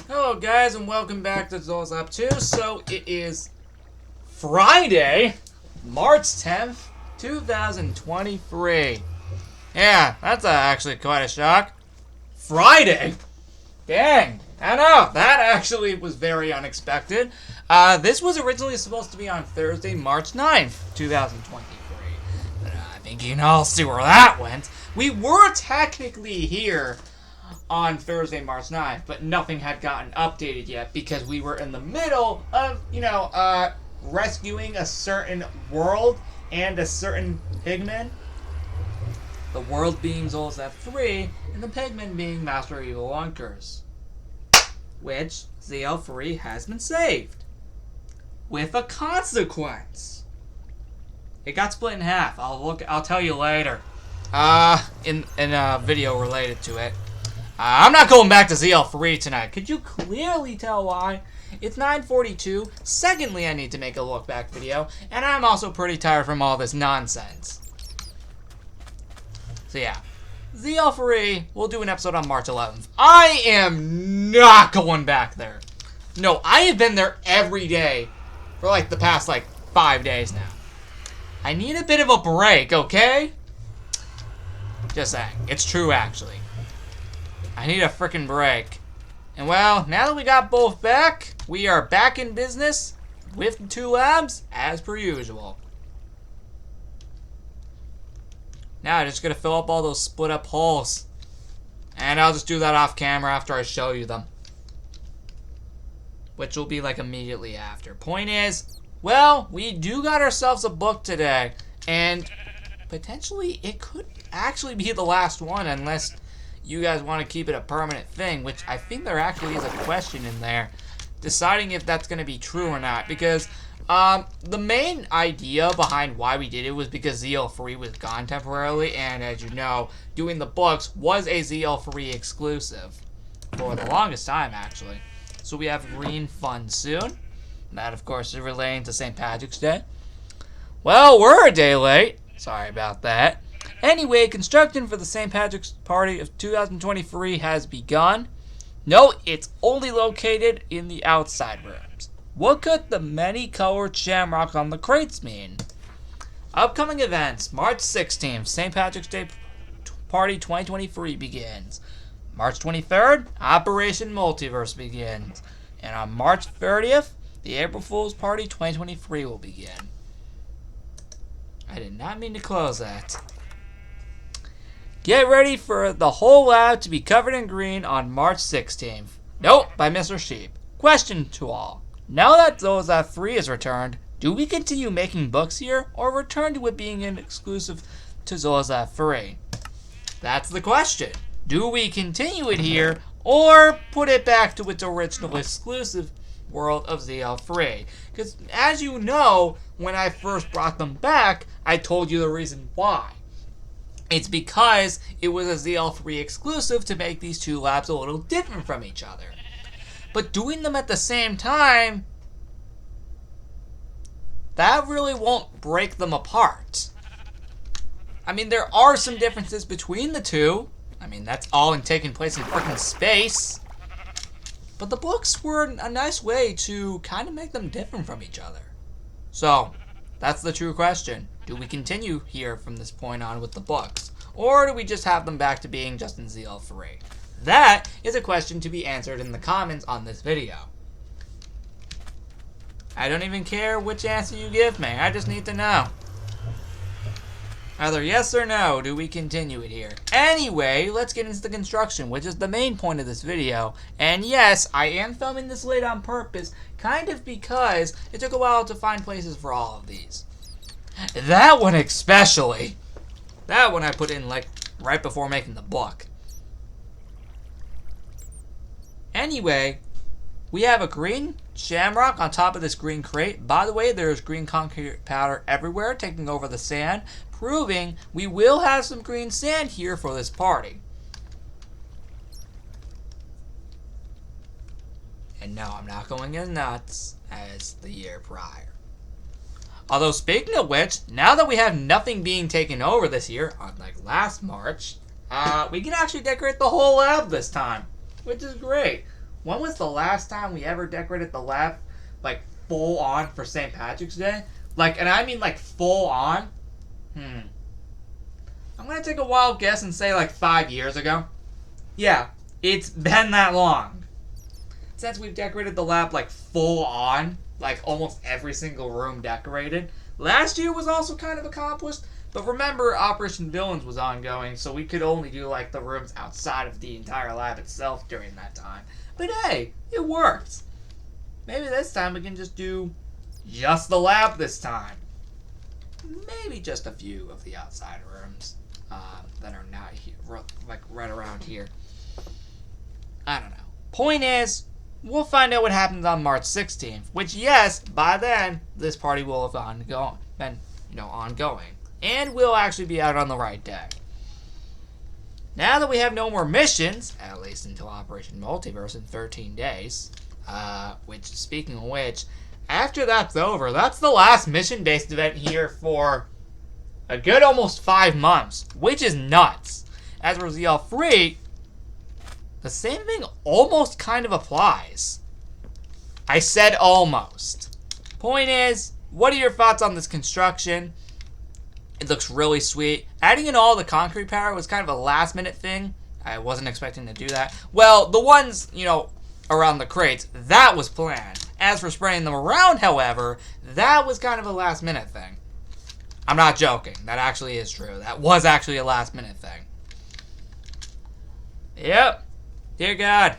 Hello guys and welcome back to Zola's Lab 2. So it is Friday, March 10th, 2023. Yeah, that's actually quite a shock. Friday? Dang, I know, that actually was very unexpected. This was originally supposed to be on Thursday, March 9th, 2023. But I think you can all see where that went. We were technically here on Thursday, March 9th, but nothing had gotten updated yet because we were in the middle of, rescuing a certain world and a certain pigman. The world being Zola's F3, and the pigman being Master Evil Unkers. Which ZL3 has been saved. With a consequence. It got split in half. I'll tell you later. In a video related to it. I'm not going back to ZL3 tonight. Could you clearly tell why? It's 9:42. Secondly, I need to make a look back video. And I'm also pretty tired from all this nonsense. So yeah. ZL3, we'll do an episode on March 11th. I am not going back there. No, I have been there every day for the past 5 days now. I need a bit of a break, okay? Just saying. It's true, actually. I need a frickin' break. And well, now that we got both back, we are back in business with the two labs as per usual. Now I'm just gonna fill up all those split up holes. And I'll just do that off camera after I show you them. Which will be immediately after. Point is, well, we do got ourselves a book today. And potentially it could actually be the last one unless you guys want to keep it a permanent thing, which I think there actually is a question in there, deciding if that's going to be true or not, because the main idea behind why we did it was because ZL3 was gone temporarily, and as you know, doing the books was a ZL3 exclusive for the longest time, actually. So we have Green Fun soon. That, of course, is relating to St. Patrick's Day. Well, we're a day late. Sorry about that. Anyway, construction for the St. Patrick's Party of 2023 has begun. Note, it's only located in the outside rooms. What could the many-colored shamrock on the crates mean? Upcoming events. March 16th, St. Patrick's Day Party 2023 begins. March 23rd, Operation Multiverse begins. And on March 30th, the April Fool's Party 2023 will begin. I did not mean to close that. Get ready for the whole lab to be covered in green on March 16th. Nope, by Mr. Sheep. Question to all. Now that Zola's F3 is returned, do we continue making books here, or return to it being an exclusive to Zola's F3? That's the question. Do we continue it here, or put it back to its original exclusive world of ZL3? Because, as you know, when I first brought them back, I told you the reason why. It's because it was a ZL3 exclusive to make these two labs a little different from each other. But doing them at the same time, that really won't break them apart. I mean, there are some differences between the two. I mean, that's all in taking place in freaking space. But the books were a nice way to kind of make them different from each other. So, that's the true question. Do we continue here from this point on with the books? Or do we just have them back to being just in ZL3? That is a question to be answered in the comments on this video. I don't even care which answer you give me. I just need to know. Either yes or no, do we continue it here? Anyway, let's get into the construction, which is the main point of this video. And yes, I am filming this late on purpose, kind of because it took a while to find places for all of these. That one especially. That one I put in right before making the book. Anyway, we have a green shamrock on top of this green crate. By the way, there's green concrete powder everywhere taking over the sand, proving we will have some green sand here for this party. And no, I'm not going as nuts as the year prior. Although, speaking of which, now that we have nothing being taken over this year, unlike last March, we can actually decorate the whole lab this time, which is great. when was the last time we ever decorated the lab, like, full on for St. Patrick's Day? Like, and I mean, like, full on? I'm gonna take a wild guess and say, like, 5 years ago. Yeah, it's been that long since we've decorated the lab, like, full on. Like, almost every single room decorated. Last year was also kind of accomplished. But remember, Operation Villains was ongoing, so we could only do, like, the rooms outside of the entire lab itself during that time. But hey, it worked. Maybe this time we can just do just the lab this time. Maybe just a few of the outside rooms that are not here, like right around here. I don't know. Point is, we'll find out what happens on March 16th, which, yes, by then, this party will have been ongoing. And we'll actually be out on the right day. Now that we have no more missions, at least until Operation Multiverse in 13 days, which, speaking of which, after that's over, that's the last mission-based event here for a good almost 5 months, which is nuts. As for ZL3, the same thing almost kind of applies. I said almost. Point is, what are your thoughts on this construction? It looks really sweet. Adding in all the concrete power was kind of a last-minute thing. I wasn't expecting to do that. Well, the ones, around the crates, that was planned. As for spraying them around, however, that was kind of a last-minute thing. I'm not joking. That actually is true. That was actually a last-minute thing. Yep. Dear God.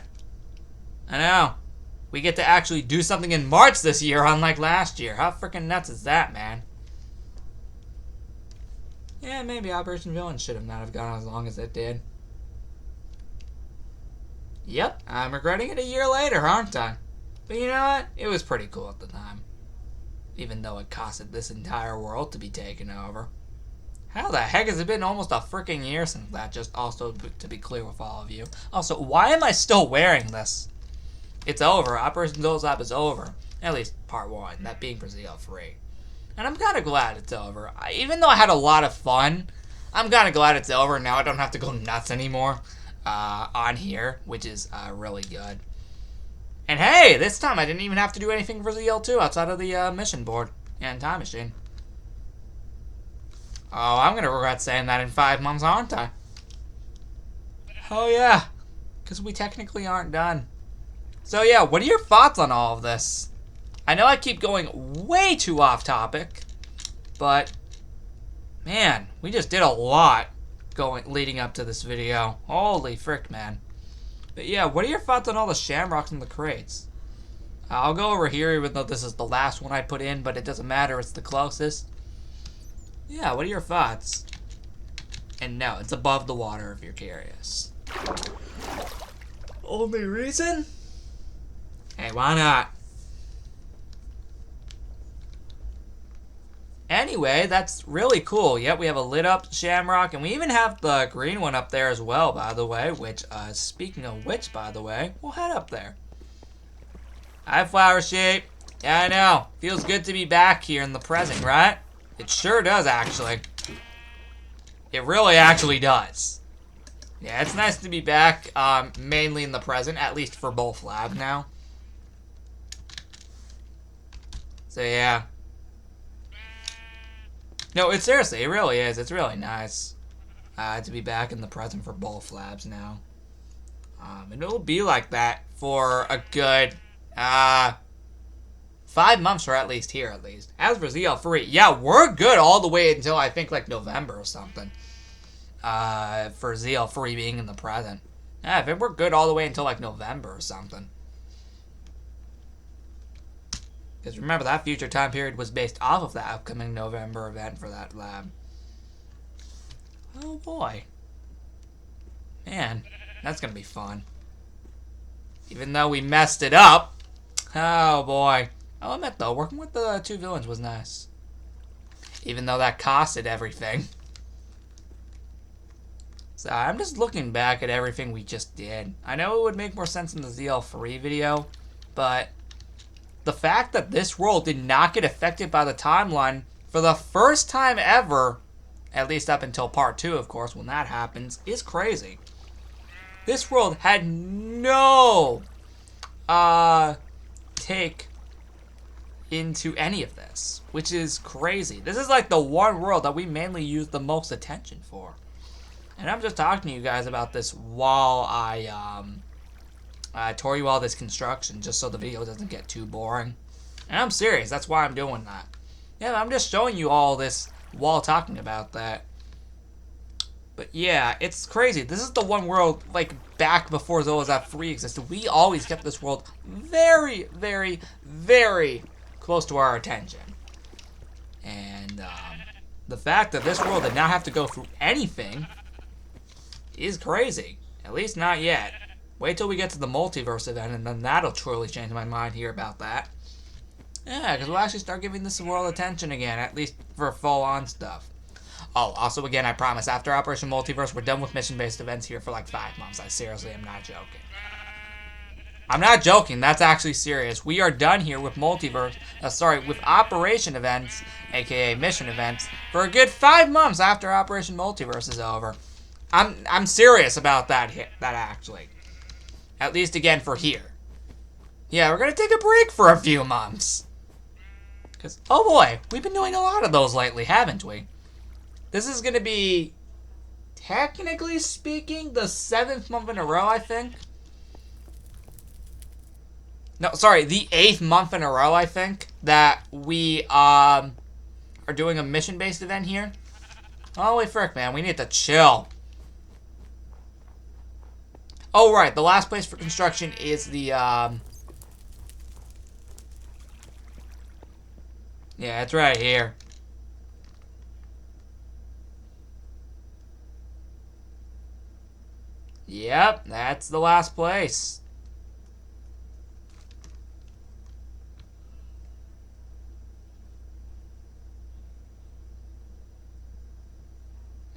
I know. We get to actually do something in March this year, unlike last year. How freaking nuts is that, man? Yeah, maybe Operation Villain should have not have gone as long as it did. Yep, I'm regretting it a year later, aren't I? But you know what? It was pretty cool at the time. Even though it costed this entire world to be taken over. How the heck has it been almost a freaking year since that? Just also to be clear with all of you. Also, why am I still wearing this? It's over. Operation Villain's Lab is over. At least part 1, that being for ZL3. And I'm kind of glad it's over. Even though I had a lot of fun, I'm kind of glad it's over. Now I don't have to go nuts anymore on here, which is really good. And hey, this time I didn't even have to do anything for ZL2 outside of the mission board and time machine. Oh, I'm going to regret saying that in 5 months, aren't I? Oh yeah, because we technically aren't done. So yeah, what are your thoughts on all of this? I know I keep going way too off topic, but man, we just did a lot leading up to this video. Holy frick, man. But yeah, what are your thoughts on all the shamrocks in the crates? I'll go over here even though this is the last one I put in, but it doesn't matter, it's the closest. Yeah, what are your thoughts? And no, it's above the water if you're curious. Only reason? Hey, why not? Anyway, that's really cool. Yep, we have a lit up shamrock, and we even have the green one up there as well, by the way, which, speaking of which, by the way, we'll head up there. Hi, Flower Shape. Yeah, I know. Feels good to be back here in the present, right? It sure does, actually. It really actually does. Yeah, it's nice to be back, mainly in the present, at least for both labs now. So, yeah. No, it seriously, it really is. It's really nice to be back in the present for both labs now. And it'll be like that for a good 5 months, or at least here, at least. As for ZL3, yeah, we're good all the way until I think like November or something. For ZL3 being in the present. Yeah, I think we're good all the way until like November or something. Because remember, that future time period was based off of that upcoming November event for that lab. Oh boy. Man, that's going to be fun. Even though we messed it up. Oh boy. I'll admit though, working with the 2 villains was nice. Even though that costed everything. So I'm just looking back at everything we just did. I know it would make more sense in the ZL3 video, but the fact that this world did not get affected by the timeline for the first time ever, at least up until part 2, of course, when that happens, is crazy. This world had no take into any of this, which is crazy. This is like the one world that we mainly use the most attention for. And I'm just talking to you guys about this while I tour you all this construction, just so the video doesn't get too boring. And I'm serious, that's why I'm doing that. Yeah, I'm just showing you all this while talking about that. But yeah, it's crazy. This is the one world, like, back before Zolazat 3 existed. We always kept this world very, very, very close to our attention. And the fact that this world did not have to go through anything is crazy. At least not yet. Wait till we get to the multiverse event, and then that'll truly change my mind here about that. Yeah, because we'll actually start giving this world attention again, at least for full-on stuff. Oh, also, again, I promise, after Operation Multiverse, we're done with mission-based events here for like 5 months. I seriously am not joking. I'm not joking. That's actually serious. We are done here with Multiverse, with Operation events, aka mission events, for a good 5 months after Operation Multiverse is over. I'm serious about that actually. At least, again, for here. Yeah, we're gonna take a break for a few months. Because, oh boy, we've been doing a lot of those lately, haven't we? This is going to be, technically speaking, the 7th month in a row, I think. No, sorry, the 8th month in a row, I think, that we are doing a mission-based event here. Holy frick, man, we need to chill. Oh, right, the last place for construction is the, yeah, it's right here. Yep, that's the last place.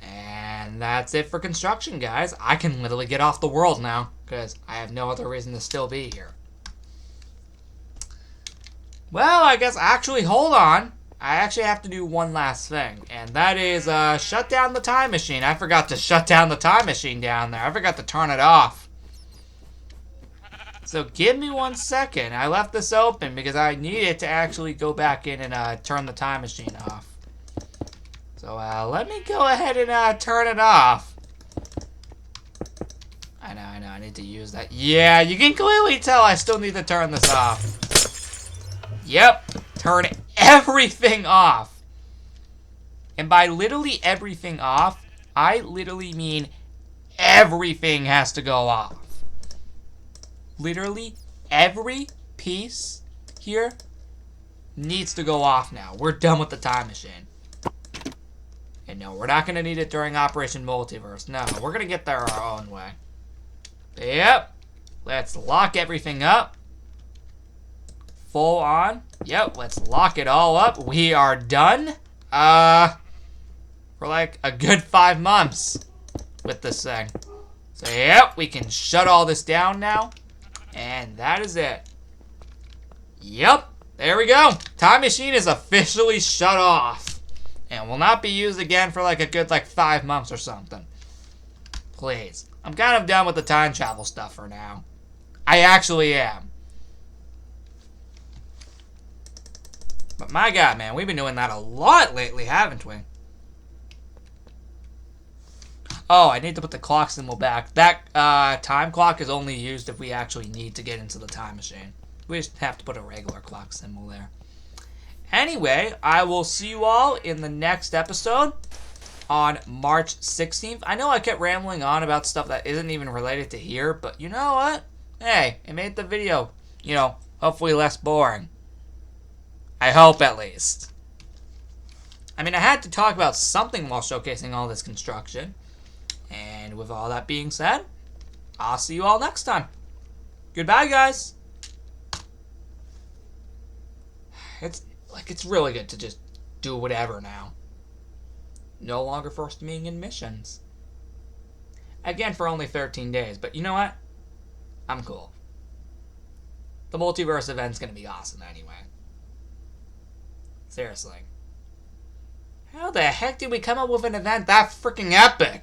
And that's it for construction, guys. I can literally get off the world now, because I have no other reason to still be here. Well, I guess, actually, hold on. I actually have to do one last thing, and that is shut down the time machine. I forgot to shut down the time machine down there. I forgot to turn it off. So give me 1 second. I left this open because I needed to actually go back in and turn the time machine off. So let me go ahead and turn it off. I know, I need to use that. Yeah, you can clearly tell I still need to turn this off. Yep, turn everything off. And by literally everything off, I literally mean everything has to go off. Literally every piece here needs to go off now. We're done with the time machine. And no, we're not going to need it during Operation Multiverse. No, we're going to get there our own way. Yep. Let's lock everything up. Full on. Yep, let's lock it all up. We are done. For like a good 5 months with this thing. So, yep, we can shut all this down now. And that is it. Yep, there we go. Time machine is officially shut off. And will not be used again for like a good 5 months or something. Please. I'm kind of done with the time travel stuff for now. I actually am. But my God, man, we've been doing that a lot lately, haven't we? Oh, I need to put the clock symbol back. That time clock is only used if we actually need to get into the time machine. We just have to put a regular clock symbol there. Anyway, I will see you all in the next episode on March 16th. I know I kept rambling on about stuff that isn't even related to here, but you know what? Hey, it made the video, hopefully less boring. I hope, at least. I mean, I had to talk about something while showcasing all this construction. And with all that being said, I'll see you all next time. Goodbye, guys. It's really good to just do whatever now. No longer forced to being in missions. Again, for only 13 days, but you know what? I'm cool. The multiverse event's gonna be awesome anyway. Seriously. How the heck did we come up with an event that freaking epic?